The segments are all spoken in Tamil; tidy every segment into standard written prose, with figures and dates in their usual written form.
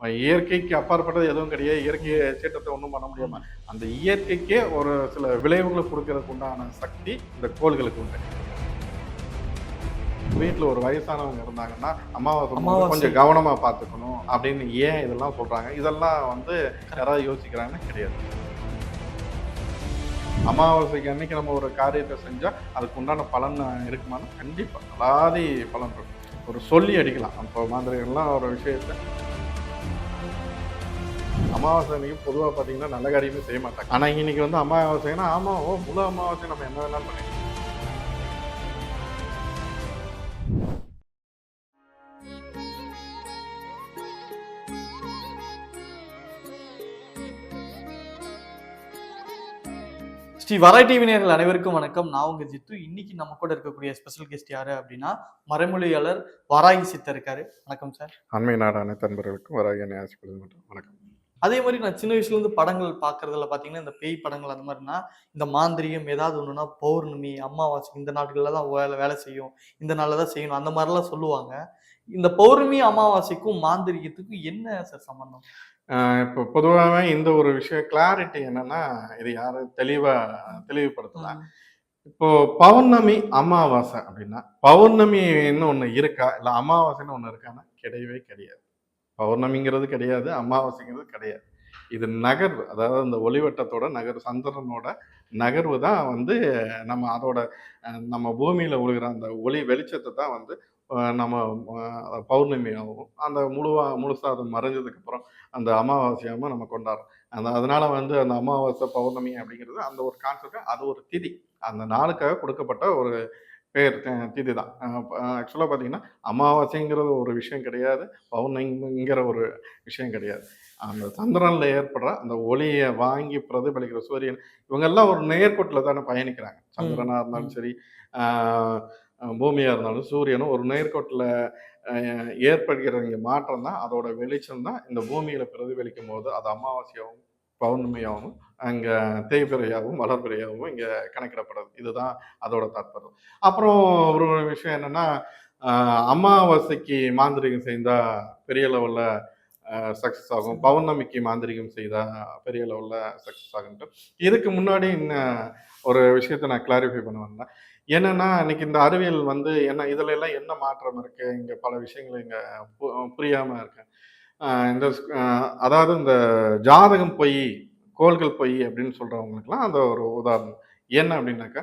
இயற்கைக்கு அப்பாற்பட்டது எதுவும் கிடையாது. இயற்கை சீற்றத்தை ஒன்றும் பண்ண முடியாம அந்த இயற்கைக்கே ஒரு சில விளைவுகளை கொடுக்கறதுக்கு உண்டான சக்தி இந்த கோள்களுக்கு உண்டு. வீட்டில் ஒரு வயசானவங்க இருந்தாங்கன்னா அமாவாசை கொஞ்சம் கவனமா பார்த்துக்கணும் அப்படின்னு ஏன் இதெல்லாம் சொல்றாங்க? இதெல்லாம் யாராவது யோசிக்கிறாங்கன்னு கிடையாது. அமாவாசைக்கு அன்னைக்கு நம்ம ஒரு காரியத்தை செஞ்சா அதுக்கு உண்டான பலன் இருக்குமானா கண்டிப்பா அலாதி பலன் இருக்கும். ஒரு சொல்லி அடிக்கலாம். அப்போ மாந்திரிகள்லாம் ஒரு விஷயத்த அமாவாசை அன்னைக்கு பொதுவாக பார்த்தீங்கன்னா நல்ல காரியமே செய்ய மாட்டாங்க. ஆனால் இன்னைக்கு அமாவாசைன்னா முழு அமாவாசை நம்ம என்ன வேணாலும் பண்ணிக்கலாம். ஸ்ரீ வராய் டிவி நேயர்கள் அனைவருக்கும் வணக்கம். நான் உங்க ஜித்து. இன்னைக்கு நம்ம கூட இருக்கக்கூடிய ஸ்பெஷல் கெஸ்ட் யாரு அப்படின்னா மறைமொழியாளர் வராகி சித்தர் இருக்காரு. வணக்கம் சார். அண்மை நாடு அனைத்து நண்பர்களுக்கும் வராகி வணக்கம். அதே மாதிரி நான் சின்ன வயசுல இருந்து படங்கள் பாக்குறதுல பாத்தீங்கன்னா இந்த பேய் படங்கள் அந்த மாதிரினா இந்த மாந்திரியம் ஏதாவது ஒண்ணுன்னா பௌர்ணமி அமாவாசை இந்த நாட்கள்ல தான் வேலை செய்யும், இந்த நாள்ல தான் செய்யணும் அந்த மாதிரிலாம் சொல்லுவாங்க. இந்த பௌர்ணமி அமாவாசைக்கும் மாந்திரிகத்துக்கும் என்ன சார் சம்பந்தம்? இப்போ பொதுவாகவே இந்த ஒரு விஷயம் கிளாரிட்டி என்னன்னா, இது யாரும் தெளிவுபடுத்தலாம். இப்போ பௌர்ணமி அமாவாசை அப்படின்னா பௌர்ணமின்னு ஒண்ணு இருக்கா, இல்ல அமாவாசைன்னு ஒண்ணு இருக்கான்னா கிடையவே கிடையாது. பௌர்ணமிங்கிறது கிடையாது, அமாவாசைங்கிறது கிடையாது. இது நகர்வு, அதாவது இந்த ஒளிவட்டத்தோட நகர்வு, சந்திரனோட நகர்வு தான் நம்ம பூமியில விழுகிற அந்த ஒளி வெளிச்சத்தை தான் நம்ம பௌர்ணமியாகவும் அந்த முழுசா அது மறைஞ்சதுக்கு அப்புறம் அந்த அமாவாசையாகவும் நம்ம கொண்டாடுறோம். அதனால அந்த அமாவாசை பௌர்ணமி அப்படிங்கிறது அந்த ஒரு கான்செப்ட், அது ஒரு திதி, அந்த நாளுக்காக கொடுக்கப்பட்ட ஒரு பேர் திதி தான். ஆக்சுவலாக பார்த்தீங்கன்னா அமாவாசைங்கிறது ஒரு விஷயம் கிடையாது, பௌர்ணமிங்கிற ஒரு விஷயம் கிடையாது. அந்த சந்திரனில் ஏற்படுற அந்த ஒளியை வாங்கி பிரதிபலிக்கிற சூரியன், இவங்கெல்லாம் ஒரு நேர்கோட்டில் தானே பயணிக்கிறாங்க. சந்திரனாக இருந்தாலும் சரி, பூமியாக இருந்தாலும் சூரியனும் ஒரு நேர்கோட்டில் ஏற்படுகிற மாற்றம் தான், அதோட வெளிச்சம் தான் இந்த பூமியில் பிரதிபலிக்கும் போது அது அமாவாசையாகவும் பௌர்ணமியாகவும் அங்கே தேய்பிறையாகவும் வளர்பிறையாகவும் இங்கே கணக்கிடப்படுது. இதுதான் அதோட தாற்பயம். அப்புறம் ஒரு விஷயம் என்னன்னா, அமாவாசைக்கு மாந்திரிகம் செய்தால் பெரிய லெவலில் சக்ஸஸ் ஆகும், பௌர்ணமிக்கு மாந்திரிகம் செய்தால் பெரிய லெவலில் சக்ஸஸ் ஆகுன்ட்டு இதுக்கு முன்னாடி இன்னும் ஒரு விஷயத்த நான் கிளாரிஃபை பண்ண வந்தேன். என்னன்னா, இன்னைக்கு இந்த அறிவியல் என்ன இதுல எல்லாம் என்ன மாற்றம் இருக்கு, இங்க பல விஷயங்கள் இங்க புரியாம இருக்கு. இந்த அதாவது இந்த ஜாதகம் பொய், கோள்கள் பொய் அப்படின்னு சொல்றவங்களுக்குலாம் அந்த ஒரு உதாரணம். என்ன அப்படின்னாக்கா,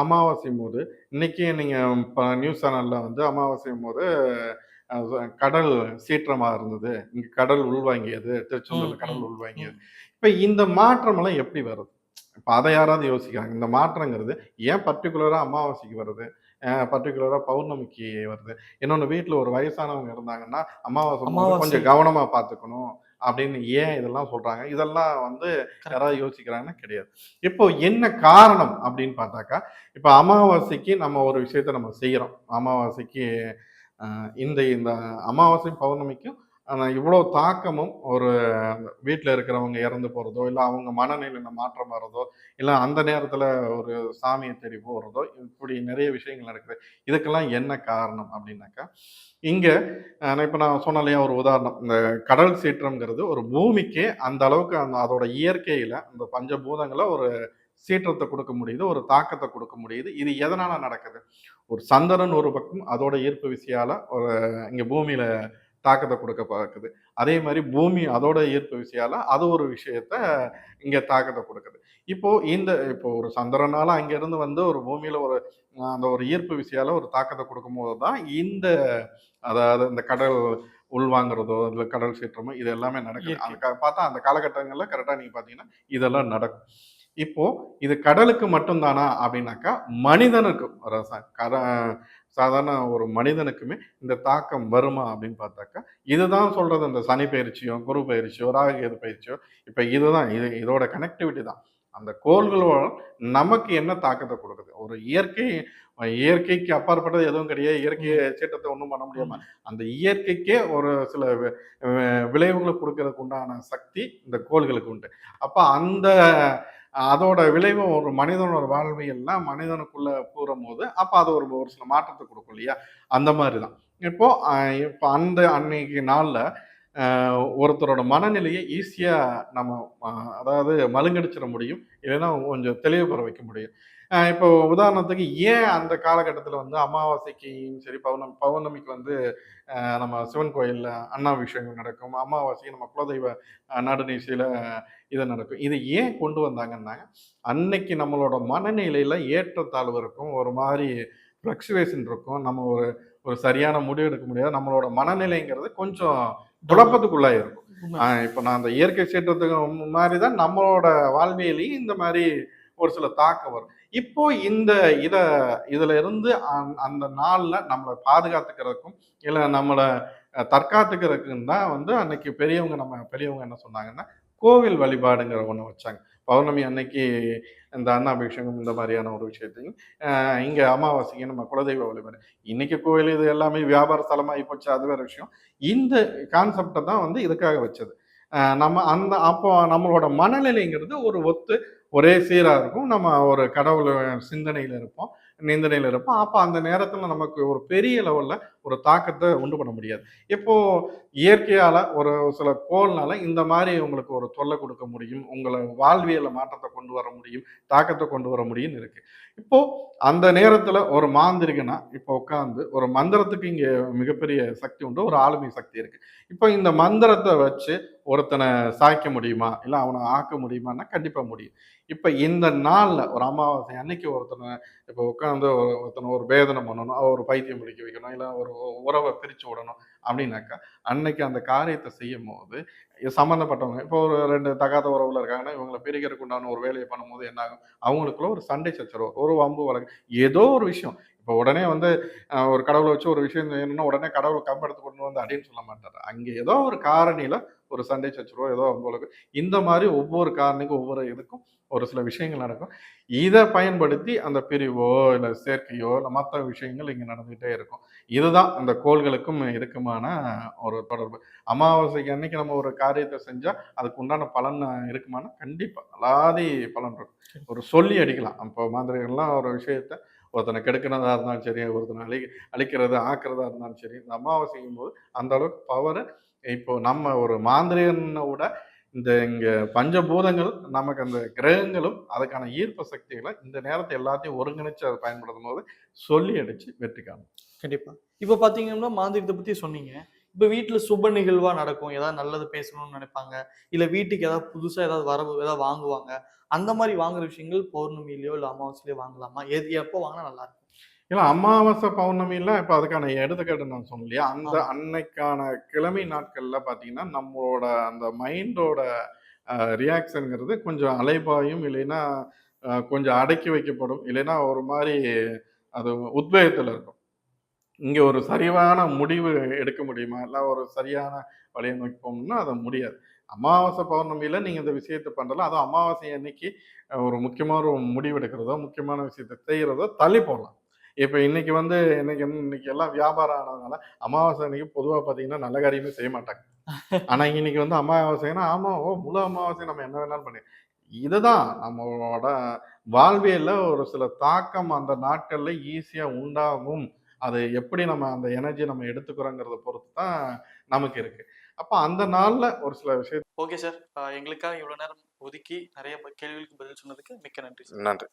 அமாவாசையும் போது இன்னைக்கு நீங்க நியூஸ் சேனல்ல அமாவாசையும் போது கடல் சீற்றமா இருந்தது, இங்க கடல் உள்வாங்கியது, திருச்செந்தூர்ல கடல் உள்வாங்கியது. இப்ப இந்த மாற்றம் எல்லாம் எப்படி வருது? இப்போ அதை யாராவது யோசிக்கிறாங்க? இந்த மாற்றங்கிறது ஏன் பர்டிகுலராக அமாவாசைக்கு வருது, பர்டிகுலராக பௌர்ணமிக்கு வருது? இன்னொன்று, வீட்டில் ஒரு வயசானவங்க இருந்தாங்கன்னா அமாவாசை கொஞ்சம் கவனமாக பார்த்துக்கணும் அப்படின்னு ஏன் இதெல்லாம் சொல்கிறாங்க? இதெல்லாம் யாராவது யோசிக்கிறாங்கன்னா கிடையாது. இப்போ என்ன காரணம் அப்படின்னு பார்த்தாக்கா, இப்போ அமாவாசைக்கு நம்ம ஒரு விஷயத்த நம்ம செய்கிறோம். அமாவாசைக்கு இந்த இந்த அமாவாசை பௌர்ணமிக்கும் இவ்வளோ தாக்கமும் ஒரு வீட்டில் இருக்கிறவங்க இறந்து போகிறதோ, இல்லை அவங்க மனநிலையில் மாற்றம் வர்றதோ, இல்லை அந்த நேரத்தில் ஒரு சாமியை தேடி போகிறதோ, இப்படி நிறைய விஷயங்கள் நடக்குது. இதுக்கெல்லாம் என்ன காரணம் அப்படின்னாக்கா, இங்கே இப்போ நான் சொன்ன இல்லையா ஒரு உதாரணம், இந்த கடல் சீற்றம்ங்கிறது ஒரு பூமிக்கே அந்த அளவுக்கு அதோட இயற்கையில் அந்த பஞ்சபூதங்களை ஒரு சீற்றத்தை கொடுக்க முடியுது, ஒரு தாக்கத்தை கொடுக்க முடியுது. இது எதனால நடக்குது? ஒரு சந்திரன் ஒரு பக்கம் அதோட ஈர்ப்பு விசையால ஒரு இங்கே பூமியில தாக்கத்தை கொடுக்க பார்க்குது. அதே மாதிரி பூமி அதோட ஈர்ப்பு விசையால அது ஒரு விஷயத்த இங்க தாக்கத்தை கொடுக்குது. இப்போ ஒரு சந்திரனால அங்கிருந்து ஒரு பூமியில அந்த ஒரு ஈர்ப்பு விசையால ஒரு தாக்கத்தை கொடுக்கும் போது தான் அதாவது இந்த கடல் உள்வாங்கிறதோ, இல்லை கடல் சீற்றமோ இது எல்லாமே நடக்குது. பார்த்தா அந்த காலகட்டங்களில் கரெக்டாக நீங்க பார்த்தீங்கன்னா இதெல்லாம் நடக்கும். இப்போ இது கடலுக்கு மட்டும்தானா அப்படின்னாக்கா, மனிதனுக்கும் சாதாரண ஒரு மனிதனுக்குமே இந்த தாக்கம் வருமா அப்படின்னு பார்த்தாக்கா, இதுதான் சொல்றது. இந்த சனி பயிற்சியோ, குரு பயிற்சியோ, ராகு கேது பயிற்சியோ, இப்ப இதுதான் இதோட கனெக்டிவிட்டி தான் அந்த கோள்களோட நமக்கு என்ன தாக்கத்தை கொடுக்குது. ஒரு இயற்கைக்கு அப்பாற்பட்டது எதுவும் கிடையாது, இயற்கை சீற்றத்தை ஒன்றும் பண்ண முடியாம அந்த இயற்கைக்கே ஒரு சில விளைவுகளை கொடுக்கறதுக்கு உண்டான சக்தி இந்த கோள்களுக்கு உண்டு. அப்ப அதோட விளைவு ஒரு மனிதனோட வாழ்வியல்னா மனிதனுக்குள்ள கூறும் போது அப்ப அது ஒரு சில மாற்றத்தை கொடுக்கும் இல்லையா? அந்த மாதிரிதான் இப்போ இப்போ அன்னைக்கு நாள்ல ஒருத்தரோட மனநிலையை ஈஸியா நம்ம அ அதாவது மழுங்கடிச்சிட முடியும். இல்லைன்னா கொஞ்சம் தெளிவு பெற வைக்க முடியும். இப்போ உதாரணத்துக்கு ஏன் அந்த காலகட்டத்தில வந்து அமாவாசைக்கும் சரி, பௌர்ணமிக்கு வந்து நம்ம சிவன் கோயில்ல அன்னாபிஷேகம் நடக்கும். அமாவாசைக்கு நம்ம குலதெய்வ நடுநிசையில இது நடக்கும். இது ஏன் கொண்டு வந்தாங்கன்னா, அன்னைக்கு நம்மளோட மனநிலையில ஏற்றத்தாழ்வு இருக்கும். ஒரு மாரி ஃப்ளக்சுவேஷன் இருக்கும். நம்ம ஒரு ஒரு சரியான முடிவு எடுக்க முடியாது. நம்மளோட மனநிலைங்கிறது கொஞ்சம் டவுன் குழப்பத்துக்குள்ளாயிருக்கும். உண்மை. இப்ப நான் அந்த இயற்கை சீற்றத்துக்கு மாரி தான் நம்மளோட வாழ்வியலயும் இந்த மாரி ஒரு சில தாக்கம் வரும். இப்போ இத இதுல இருந்து அந்த நாள்ல நம்மள பாதுகாத்துக்கிறதுக்கும், இல்ல நம்மள தற்காத்துக்கிறதுக்கும் தான் வந்து அன்னைக்கு பெரியவங்க என்ன சொன்னாங்கன்னா, கோவில் வழிபாடுங்கிற ஒண்ணு வச்சாங்க. பௌர்ணமி அன்னைக்கு இந்த அன்னாபிஷேகம் இந்த மாரியான ஒரு விஷயத்தையும், இங்க அமாவாசைக்கு நம்ம குலதெய்வ வழிபாடு. இன்னைக்கு கோயில் இது எல்லாமே வியாபார ஸ்தலமா ஆயிப்போச்சு. அது வேற விஷயம். இந்த கான்செப்ட்ட தான் வந்து இதுக்காக வச்சது. நம்ம அப்போ நம்மளோட மனநிலைங்கிறது ஒரே சீரா இருக்கும். நம்ம ஒரு கடவுள் சிந்தனையில இருப்போம். நிந்தனையில இருப்போம். அப்ப அந்த நேரத்துல நமக்கு ஒரு பெரிய லெவல்ல ஒரு தாக்கத்த உண்டு பண்ண முடியாது. இப்போ இயற்கையால ஒரு சில கோள்னால இந்த மாரி உங்களுக்கு ஒரு தொல்ல குடுக்க முடியும். உங்கள வாழ்வியல்ல மாற்றத்த கொண்டு வர முடியும். தாக்கத்த கொண்டு வர முடியும்னு இருக்கு. இப்போ அந்த நேரத்துல ஒரு மாந்திரிகனா இப்போ உட்கார்ந்து ஒரு மந்திரத்துக்கு இங்க மிகப்பெரிய சக்தி உண்டு. ஒரு ஆளுமை சக்தி இருக்கு. இப்போ இந்த மந்திரத்த வச்சு ஒருத்தன சாய்க்க முடியுமா? இல்ல அவன ஆக்க முடியுமான்னா, கண்டிப்பா முடியும். இப்ப இந்த நாள்ல ஒரு அமாவாசை அன்னைக்கு ஒருத்தன இப்ப உட்கார்ந்து ஒருத்தன ஒரு வேதனம் பண்ணணும், ஒரு பைத்தியம் பிடிக்க வைக்கணும், இல்ல ஒரு உறவ பிரிச்சு விடணும் அப்படின்னாக்கா, அன்னைக்கு அந்த காரியத்த செய்யும்போது, சம்மந்தப்பட்டவங்க இப்போ ஒரு 2 தகாத உறவுல இருக்காங்கன்னா, இவங்கள பிரிக்கிறதுக்கு உண்டான ஒரு வேலைய பண்ணும்போது என்ன ஆகும்? அவங்களுக்குள்ள ஒரு சண்டை சச்சரவு, ஒரு வம்பு வழக்கு, ஏதோ ஒரு விஷயம். இப்போ உடனே வந்து ஒரு கடவுள வச்சு ஒரு விஷயம் செய்யணும்னா, உடனே கடவுள கம்பெடுத்து கொண்டு வந்து அடின்னு சொல்ல மாட்டாரு. அங்க ஏதோ ஒரு காரணியில ஒரு சண்டை சச்சரவோ ஏதோ உங்களுக்கு இந்த மாரி ஒவ்வொரு காரணிக்கும், ஒவ்வொரு இதுக்கும் ஒரு சில விஷயங்கள் நடக்கும். இத பயன்படுத்தி அந்த பிரிவோ, இல்ல சேர்க்கையோ, இல்ல மத்த விஷயங்கள் இங்க நடந்துகிட்டே இருக்கும். இதுதான் அந்த கோள்களுக்கும் இதுக்குமான ஒரு தொடர்பு. அமாவாசைக்கு அன்னைக்கு நம்ம ஒரு காரியத்த செஞ்சா, அதுக்கு உண்டான பலன் இருக்குமான்னா, கண்டிப்பா அலாதி பலன் இருக்கும். ஒரு சொல்லி அடிக்கலாம். அப்போ மாந்திரிகள்லாம் ஒரு விஷயத்த ஒருத்தன கெடுக்கிறதா இருந்தாலும் சரி, ஒருத்தன அழிக்கிறது, ஆக்குறதா இருந்தாலும் சரி, இந்த அமாவாசைங்கும்போது அந்த அளவுக்கு பவரு இப்போ நம்ம ஒரு மாந்திரிகன விட இங்க பஞ்சபூதங்கள், நமக்கு அந்த கிரகங்களும் அதுக்கான ஈர்ப்பு சக்திகள இந்த நேரத்த எல்லாத்தையும் ஒருங்கிணைச்சு அத பயன்படுத்தும்போது, சொல்லி அடிச்சு வெற்றி காணும். கண்டிப்பா. இப்ப பார்த்தீங்கன்னா, மாந்திரீகத்த பத்தி சொன்னீங்க. இப்ப வீட்ல சுப நிகழ்வா நடக்கும். ஏதாவது நல்லது பேசணும்னு நெனைப்பாங்க. இல்ல வீட்டுக்கு ஏதாவது புதுசா ஏதாவது வரவு ஏதாவது வாங்குவாங்க. அந்த மாரி வாங்குற விஷயங்கள் பௌர்ணமியிலயோ, இல்ல அமாவாசையிலயோ வாங்கலாமா? எப்போ வாங்குனா நல்லாருக்கும்? ஏன்னா அமாவாசை, பௌர்ணமிலாம் இப்ப அதுக்கான எடுத்துக்காட்டு நான் சொன்னேன் இல்லையா? அந்த ஆமா. அன்னைக்கான கிழமை நாட்கள்ல பார்த்தீங்கன்னா, நம்மளோட அந்த மைண்டோட ரியாக்ஷன்ங்கிறது கொஞ்சம் அலைபாயும், இல்லைன்னா கொஞ்சம் அடக்கி வைக்கப்படும். இல்லைன்னா ஒரு மாரி அது உத்வேகத்துல இருக்கும். இங்க ஒரு சரிவான முடிவு எடுக்க முடியுமா? இல்ல ஒரு சரியான வழிய நோக்கி போகணும்னா, அது முடியாது. அமாவாசை, பௌர்ணமியில நீங்க இந்த விஷயத்த பண்றலாம். அதுவும் அமாவாசை அன்னைக்கு ஒரு முக்கியமான ஒரு முடிவு எடுக்கிறதோ, முக்கியமான விஷயத்த செய்றதோ தள்ளி போடலாம். இப்ப இன்னைக்கு எல்லாம் வியாபாரம் ஆனதுனால, அமாவாசை அன்னைக்கு பொதுவா பார்த்தீங்கன்னா, நல்ல காரியமே செய்ய மாட்டாங்க. ஆனா இன்னைக்கு வந்து அமாவாசைன்னா, ஆமா, முழு அமாவாசை நம்ம என்ன வேணாலும் இதுதான் நம்மளோட வாழ்வியல்ல ஒரு சில தாக்கம் அந்த நாட்கள்ல ஈஸியா உண்டாகும். அது எப்படி நம்ம அந்த எனர்ஜிய நம்ம எடுத்துக்கிறோங்கிறத பொறுத்து தான் நமக்கு இருக்கு. அப்ப அந்த நாள்ல ஒரு சில விஷயம் ஓகே சார். எங்களுக்காக இவ்வளோ நேரம் ஒதுக்கி நெறைய கேள்விகளுக்கு பதில் சொன்னதுக்கு மிக்க நன்றி சார். நன்றி.